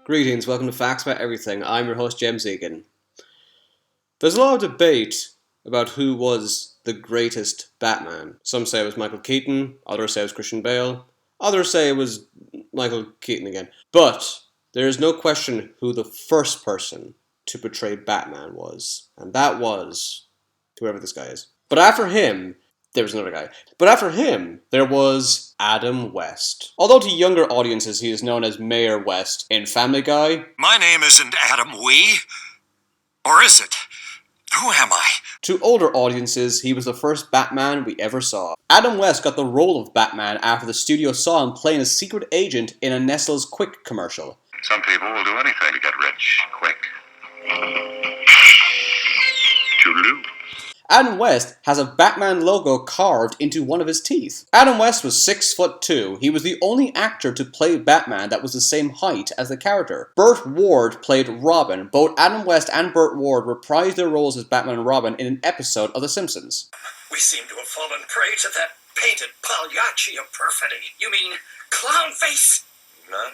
Greetings, welcome to Facts About Everything. I'm your host, James Egan. There's a lot of debate about who was the greatest Batman. Some say it was Michael Keaton, others say it was Christian Bale, others say it was Michael Keaton again. But there is no question who the first person to portray Batman was, and that was whoever this guy is. But after him, there was another guy. But after him, there was Adam West. Although to younger audiences he is known as Mayor West in Family Guy. My name isn't Adam Wee. Or is it? Who am I? To older audiences, he was the first Batman we ever saw. Adam West got the role of Batman after the studio saw him playing a secret agent in a Nestle's Quick commercial. Some people will do anything to get rich quick. Toodaloo. Adam West has a Batman logo carved into one of his teeth. Adam West was 6'2". He was the only actor to play Batman that was the same height as the character. Burt Ward played Robin. Both Adam West and Burt Ward reprised their roles as Batman and Robin in an episode of The Simpsons. We seem to have fallen prey to that painted Pagliacci of perfidy. You mean clown face? None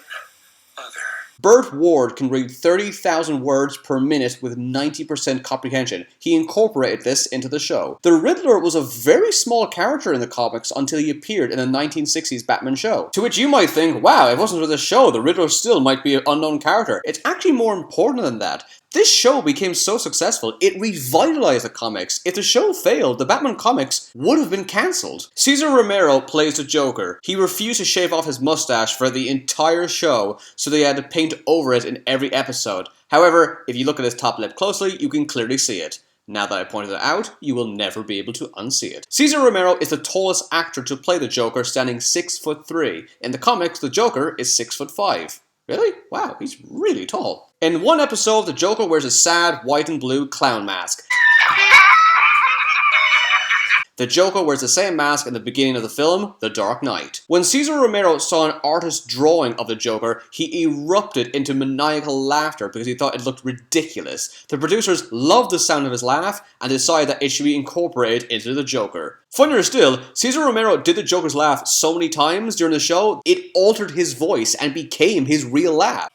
other. Burt Ward can read 30,000 words per minute with 90% comprehension. He incorporated this into the show. The Riddler was a very small character in the comics until he appeared in the 1960s Batman show. To which you might think, wow, if it wasn't for the show, the Riddler still might be an unknown character. It's actually more important than that. This show became so successful, it revitalized the comics. If the show failed, the Batman comics would have been cancelled. Cesar Romero plays the Joker. He refused to shave off his mustache for the entire show, so they had to paint over it in every episode. However, if you look at his top lip closely, you can clearly see it. Now that I pointed it out, you will never be able to unsee it. Cesar Romero is the tallest actor to play the Joker, standing 6'3". In the comics, the Joker is 6'5". Really? Wow, he's really tall. In one episode, the Joker wears a sad white and blue clown mask. The Joker wears the same mask in the beginning of the film, The Dark Knight. When Cesar Romero saw an artist's drawing of the Joker, he erupted into maniacal laughter because he thought it looked ridiculous. The producers loved the sound of his laugh and decided that it should be incorporated into the Joker. Funnier still, Cesar Romero did the Joker's laugh so many times during the show, it altered his voice and became his real laugh.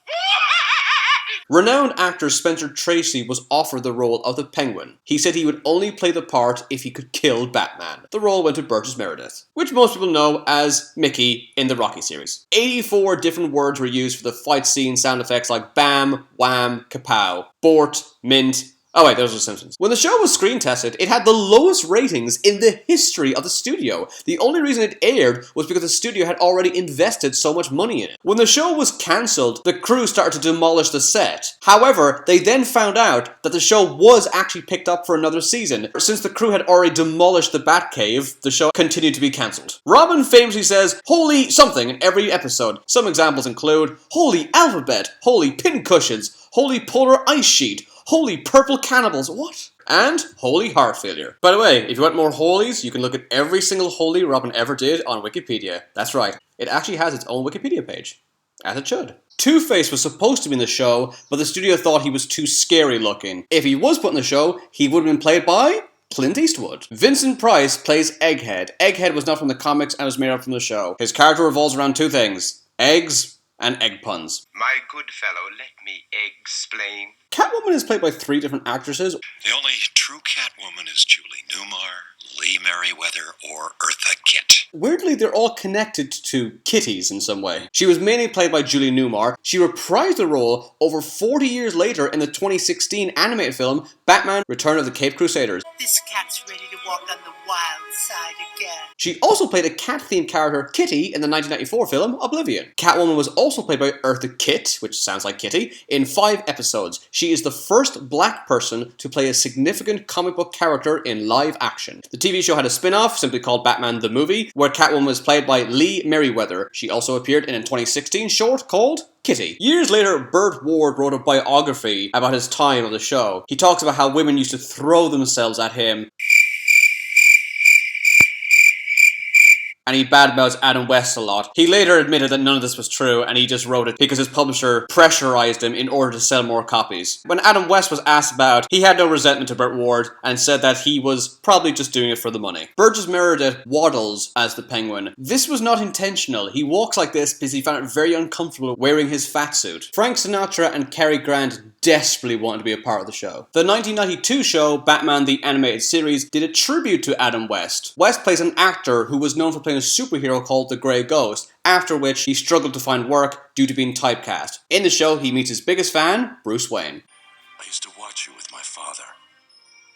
Renowned actor Spencer Tracy was offered the role of the Penguin. He said he would only play the part if he could kill Batman. The role went to Burgess Meredith, which most people know as Mickey in the Rocky series. 84 different words were used for the fight scene sound effects like bam, wham, kapow, bort, mint. Oh wait, those are Simpsons. When the show was screen tested, it had the lowest ratings in the history of the studio. The only reason it aired was because the studio had already invested so much money in it. When the show was cancelled, the crew started to demolish the set. However, they then found out that the show was actually picked up for another season. Since the crew had already demolished the Batcave, the show continued to be cancelled. Robin famously says, "Holy something" in every episode. Some examples include, "Holy alphabet," "Holy pincushions," "Holy polar ice sheet," "Holy purple cannibals," what? And "Holy heart failure." By the way, if you want more holies, you can look at every single holy Robin ever did on Wikipedia. That's right, it actually has its own Wikipedia page. As it should. Two-Face was supposed to be in the show, but the studio thought he was too scary looking. If he was put in the show, he would have been played by Clint Eastwood. Vincent Price plays Egghead. Egghead was not from the comics and was made up from the show. His character revolves around two things: eggs and egg puns. My good fellow, let me explain. Catwoman is played by 3 different actresses. The only true Catwoman is Julie Newmar, Lee Merriweather, or Eartha Kitt. Weirdly, they're all connected to kitties in some way. She was mainly played by Julie Newmar. She reprised the role over 40 years later in the 2016 animated film Batman: Return of the Caped Crusaders. This cat's ready to walk on the wild side again. She also played a cat-themed character, Kitty, in the 1994 film Oblivion. Catwoman was also played by Eartha Kitt, which sounds like Kitty, in 5 episodes. She is the first black person to play a significant comic book character in live action. The TV show had a spin-off, simply called Batman the Movie, where Catwoman was played by Lee Merriweather. She also appeared in a 2016 short called Kitty. Years later, Burt Ward wrote a biography about his time on the show. He talks about how women used to throw themselves at him and he badmouths Adam West a lot. He later admitted that none of this was true, and he just wrote it because his publisher pressurized him in order to sell more copies. When Adam West was asked about, he had no resentment to Burt Ward and said that he was probably just doing it for the money. Burgess Meredith Waddles as the Penguin. This was not intentional. He walks like this because he found it very uncomfortable wearing his fat suit. Frank Sinatra and Cary Grant desperately wanted to be a part of the show. The 1992 show, Batman the Animated Series, did a tribute to Adam West. West plays an actor who was known for playing a superhero called the Grey Ghost, after which he struggled to find work due to being typecast. In the show, he meets his biggest fan, Bruce Wayne. I used to watch you with my father.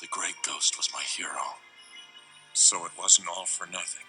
The Grey Ghost was my hero. So it wasn't all for nothing.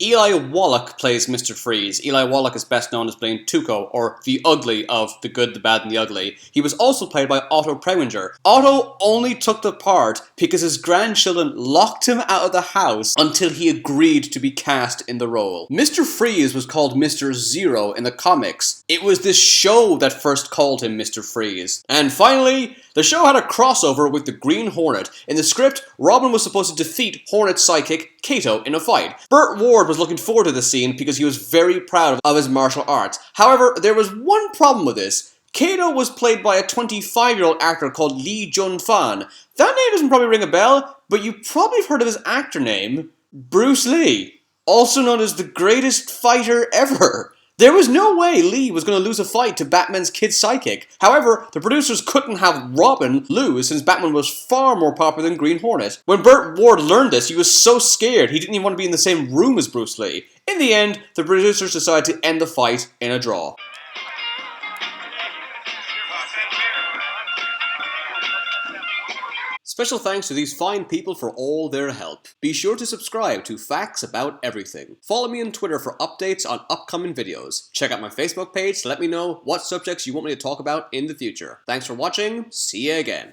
Eli Wallach plays Mr. Freeze. Eli Wallach is best known as playing Tuco, or the Ugly of The Good, the Bad, and the Ugly. He was also played by Otto Preminger. Otto only took the part because his grandchildren locked him out of the house until he agreed to be cast in the role. Mr. Freeze was called Mr. Zero in the comics. It was this show that first called him Mr. Freeze. And finally, the show had a crossover with the Green Hornet. In the script, Robin was supposed to defeat Hornet's sidekick, Kato, in a fight. Burt Ward was looking forward to the scene because he was very proud of his martial arts. However, there was one problem with this. Kato was played by a 25-year-old actor called Lee Jun-fan. That name doesn't probably ring a bell, but you probably have heard of his actor name, Bruce Lee, also known as the greatest fighter ever. There was no way Lee was going to lose a fight to Batman's kid sidekick. However, the producers couldn't have Robin lose since Batman was far more popular than Green Hornet. When Burt Ward learned this, he was so scared he didn't even want to be in the same room as Bruce Lee. In the end, the producers decided to end the fight in a draw. Special thanks to these fine people for all their help. Be sure to subscribe to Facts About Everything. Follow me on Twitter for updates on upcoming videos. Check out my Facebook page to let me know what subjects you want me to talk about in the future. Thanks for watching. See you again.